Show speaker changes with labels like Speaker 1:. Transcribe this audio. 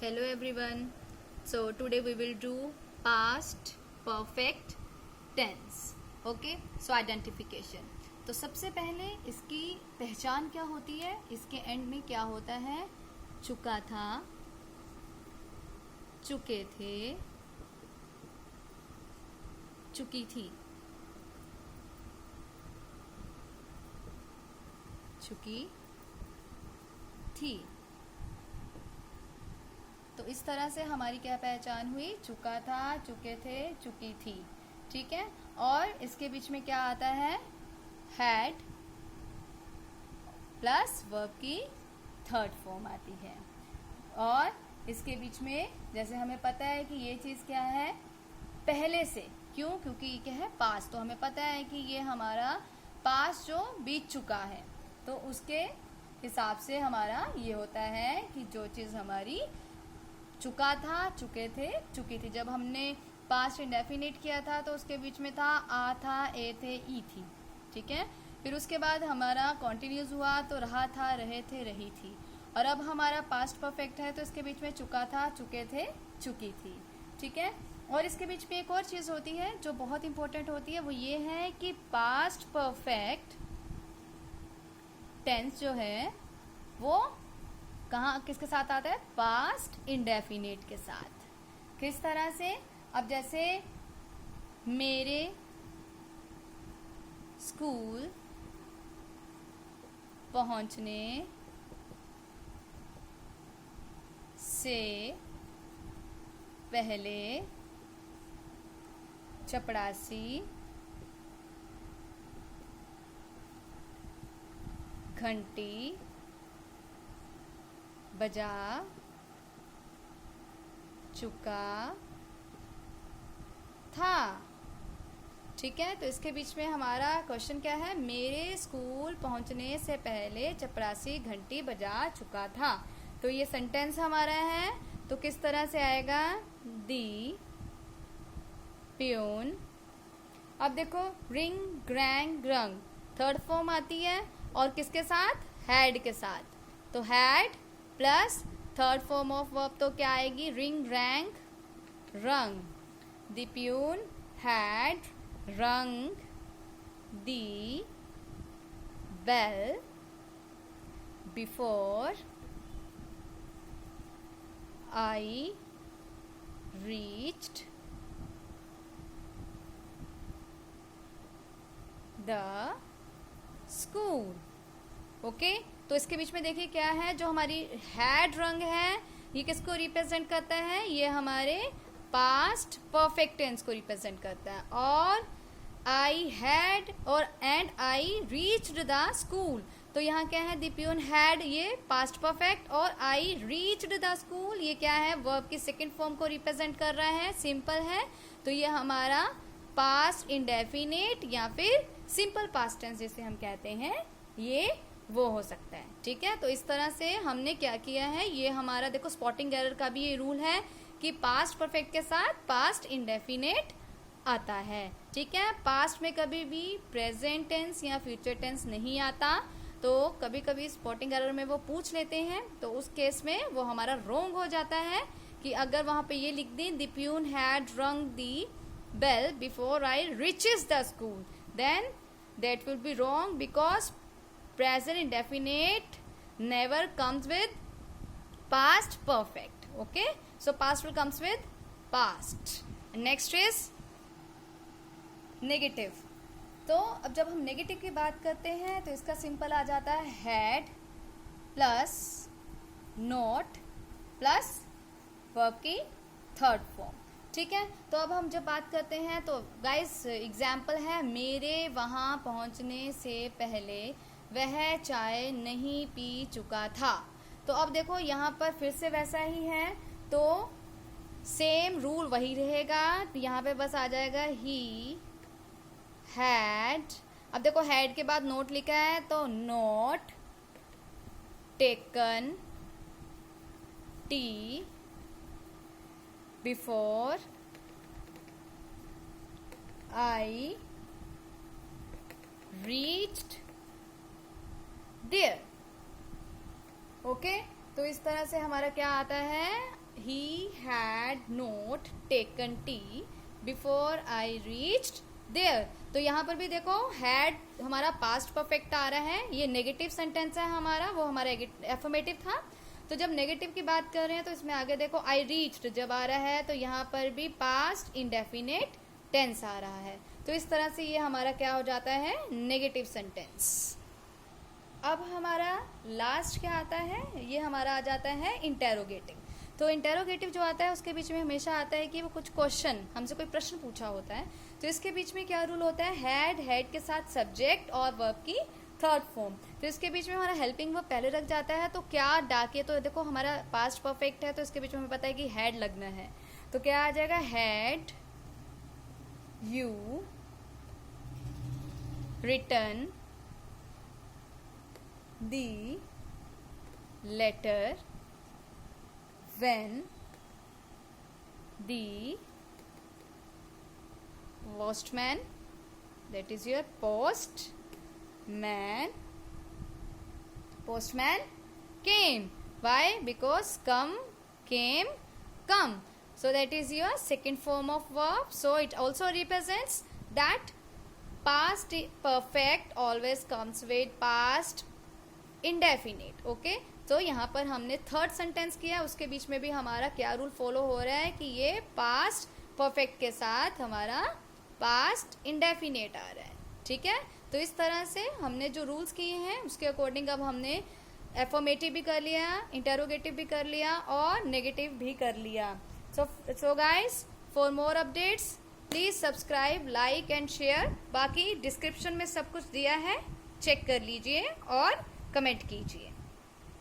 Speaker 1: Hello everyone. So today we will do past perfect tense. Okay? So identification. तो सबसे पहले इसकी पहचान क्या होती है, इसके एंड में क्या होता है, चुका था, चुके थे, चुकी थी, चुकी थी। तो इस तरह से हमारी क्या पहचान हुई, चुका था, चुके थे, चुकी थी। ठीक है। और इसके बीच में क्या आता है, हैड प्लस वर्ब की थर्ड फॉर्म आती है। और इसके बीच में जैसे हमें पता है कि ये चीज क्या है, पहले से, क्यों, क्योंकि ये क्या है, पास्ट। तो हमें पता है कि ये हमारा पास्ट जो बीत चुका है, तो उसके हिसाब से हमारा ये होता है कि जो चीज हमारी चुका था, चुके थे, चुकी थी। जब हमने पास्ट इंडेफिनिट किया था तो उसके बीच में था आ था, ए थे, ई थी। ठीक है। फिर उसके बाद हमारा कॉन्टिन्यूस हुआ तो रहा था, रहे थे, रही थी। और अब हमारा पास्ट परफेक्ट है तो इसके बीच में चुका था, चुके थे, चुकी थी। ठीक है। और इसके बीच में एक और चीज होती है जो बहुत इंपॉर्टेंट होती है, वो ये है कि पास्ट परफेक्ट टेंस जो है वो कहाँ किसके साथ आता है, पास्ट इंडेफिनिट के साथ। किस तरह से, अब जैसे मेरे स्कूल पहुंचने से पहले चपरासी घंटी बजा चुका था। ठीक है। तो इसके बीच में हमारा क्वेश्चन क्या है, मेरे स्कूल पहुंचने से पहले चपरासी घंटी बजा चुका था। तो ये सेंटेंस हमारा है, तो किस तरह से आएगा, दी प्यून। अब देखो, रिंग ग्रैंग रंग थर्ड फॉर्म आती है, और किसके साथ, हैड के साथ। तो had plus third form of verb तो क्या आएगी, ring rang rung. The peon had rung the bell before I reached the school. Okay. तो इसके बीच में देखिए क्या है, जो हमारी हैड रंग है ये किसको रिप्रेजेंट करता है, ये हमारे पास्ट परफेक्ट टेंस को रिप्रेजेंट करता है। और आई हैड और and I reached the school, तो यहाँ क्या है, द प्यून हैड ये पास्ट परफेक्ट, और आई रीच्ड द स्कूल ये क्या है, वर्ब की सेकंड फॉर्म को रिप्रेजेंट कर रहा है, सिंपल है। तो ये हमारा पास्ट इंडेफिनिट या फिर सिंपल पास्ट टेंस जिसे हम कहते हैं, ये वो हो सकता है। ठीक है। तो इस तरह से हमने क्या किया है, ये हमारा देखो स्पॉटिंग एरर का भी ये रूल है कि पास्ट परफेक्ट के साथ पास्ट इंडेफिनिट आता है। ठीक है। पास्ट में कभी भी प्रेजेंट टेंस या फ्यूचर टेंस नहीं आता, तो कभी कभी स्पॉटिंग एरर में वो पूछ लेते हैं, तो उस केस में वो हमारा रोंग हो जाता है कि अगर वहां पे ये लिख दें, the peon had rung the bell before I reaches the school, then that will be wrong because present indefinite never comes with past perfect. Okay, so past will comes with past. Next is negative. तो अब जब हम negative की बात करते हैं तो इसका सिंपल आ जाता है had plus not plus verb की थर्ड फॉर्म। ठीक है। तो अब हम जब बात करते हैं तो गाइस एग्जाम्पल है, मेरे वहां पहुंचने से पहले वह चाय नहीं पी चुका था। तो अब देखो यहाँ पर फिर से वैसा ही है, तो सेम रूल वही रहेगा। तो यहाँ पे बस आ जाएगा ही हैड। अब देखो हैड के बाद नोट लिखा है, तो not taken tea before I reached there. Okay. तो इस तरह से हमारा क्या आता है, he had not taken tea before I reached there। तो यहाँ पर भी देखो had हमारा पास्ट परफेक्ट आ रहा है, ये नेगेटिव सेंटेंस है हमारा, वो हमारा एफर्मेटिव था। तो जब नेगेटिव की बात कर रहे हैं तो इसमें आगे देखो आई रीच्ड जब आ रहा है तो यहाँ पर भी पास्ट इंडेफिनेट टेंस आ रहा है। तो इस तरह से ये हमारा क्या हो जाता है, नेगेटिव सेंटेंस। अब हमारा लास्ट क्या आता है, ये हमारा आ जाता है इंटेरोगेटिव। तो इंटेरोगेटिव जो आता है उसके बीच में हमेशा आता है कि वो कुछ क्वेश्चन, हमसे कोई प्रश्न पूछा होता है, तो इसके बीच में क्या रूल होता है, हैड के साथ सब्जेक्ट और वर्ब की थर्ड फॉर्म। तो इसके बीच में हमारा हेल्पिंग वर्ब पहले रख जाता है, तो क्या डाके, तो देखो हमारा पास्ट परफेक्ट है तो इसके बीच में हमें पता है कि हैड लगना है, तो क्या आ जाएगा, had you return the letter when the postman, that is your postman came। Why? Because come, came, come, so that is your second form of verb, so it also represents that past perfect always comes with past indefinite। okay, तो यहाँ पर हमने third sentence किया, उसके बीच में भी हमारा क्या रूल फॉलो हो रहा है कि ये पास्ट परफेक्ट के साथ हमारा पास्ट इंडेफिनेट आ रहा है। ठीक है, तो इस तरह से हमने जो रूल्स किए हैं उसके अकॉर्डिंग अब हमने एफर्मेटिव भी कर लिया, इंटेरोगेटिव भी कर लिया और नेगेटिव भी कर लिया। So guys, for more updates please subscribe, like and share. बाकी डिस्क्रिप्शन में सब कुछ दिया है, चेक कर लीजिए और कमेंट कीजिए।